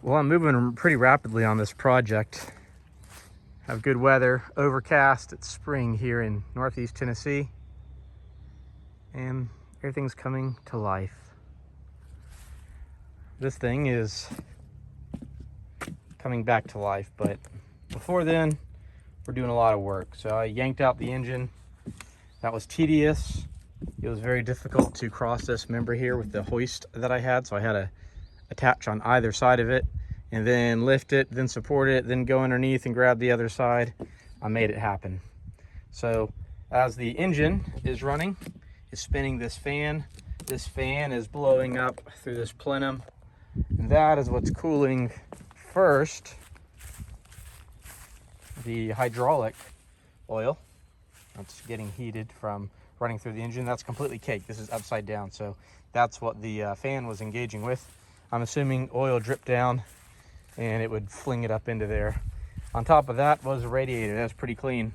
Well, I'm moving pretty rapidly on this project. Have good weather, overcast. It's spring here in Northeast Tennessee, and everything's coming to life. This thing is coming back to life, but before then, we're doing a lot of work. So I yanked out the engine. That was tedious. It was very difficult to cross this member here with the hoist that I had, so I had to attach on either side of it and then lift it, then support it, then go underneath and grab the other side. I made it happen. So as the engine is running, it's spinning this fan. This fan is blowing up through this plenum, and that is what's cooling first the hydraulic oil that's getting heated from running through the engine. That's completely caked. This is upside down, so that's what the fan was engaging with. I'm assuming oil dripped down and it would fling it up into there. On top of that was a radiator. That's pretty clean,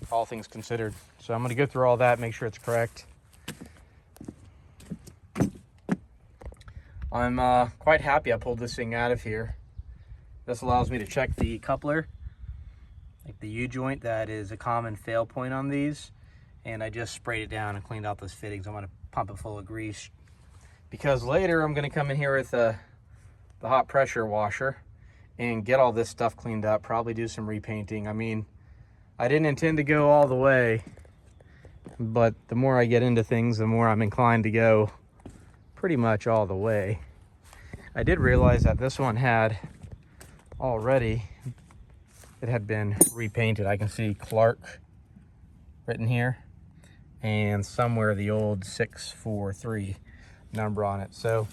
all things considered. So I'm going to go through all that, make sure it's correct. I'm quite happy I pulled this thing out of here. This allows me to check the coupler, like the U-joint. That is a common fail point on these. And I just sprayed it down and cleaned out those fittings. I'm going to pump it full of grease, because later I'm going to come in here with the hot pressure washer and get all this stuff cleaned up, probably do some repainting. I mean, I didn't intend to go all the way, but the more I get into things, the more I'm inclined to go pretty much all the way. I did realize that this one had already, it had been repainted. I can see Clark written here, and somewhere the old 643 number on it. So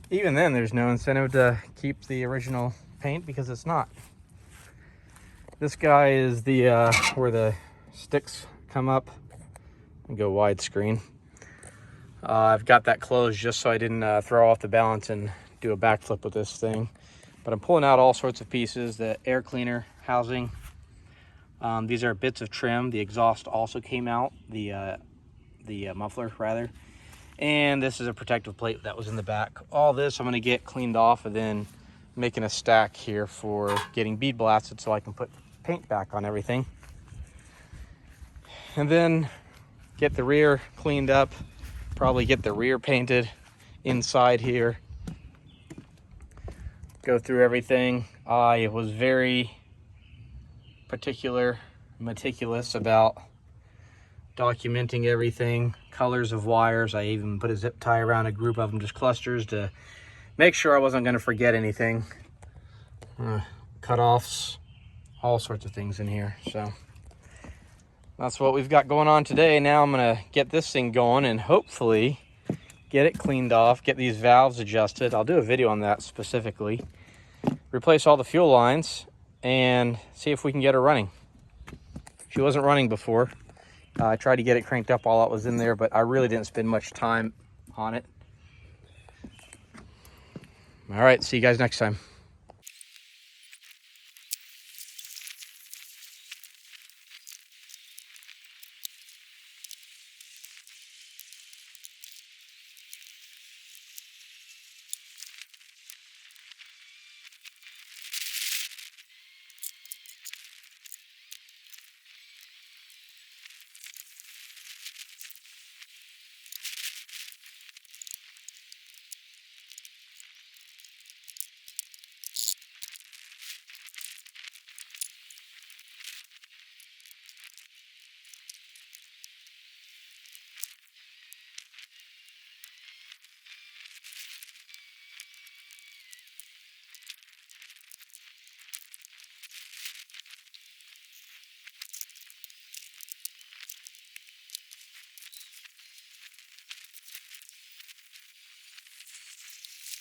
even then, there's no incentive to keep the original paint because it's not. This guy is the where the sticks come up. I'll go widescreen. I've got that closed just so I didn't throw off the balance and do a backflip with this thing. But I'm pulling out all sorts of pieces. The air cleaner housing. These are bits of trim. The exhaust also came out. The muffler rather. And this is a protective plate that was in the back. All this I'm going to get cleaned off and then making a stack here for getting bead blasted so I can put paint back on everything. And then get the rear cleaned up, probably get the rear painted inside here. Go through everything. I was very meticulous about documenting everything, colors of wires. I even put a zip tie around a group of them, just clusters, to make sure I wasn't going to forget anything. Cutoffs, all sorts of things in here. So that's what we've got going on today. Now I'm going to get this thing going and hopefully get it cleaned off, get these valves adjusted. I'll do a video on that specifically. Replace all the fuel lines and see if we can get her running. She wasn't running before. I tried to get it cranked up while it was in there, but I really didn't spend much time on it. All right, see you guys next time.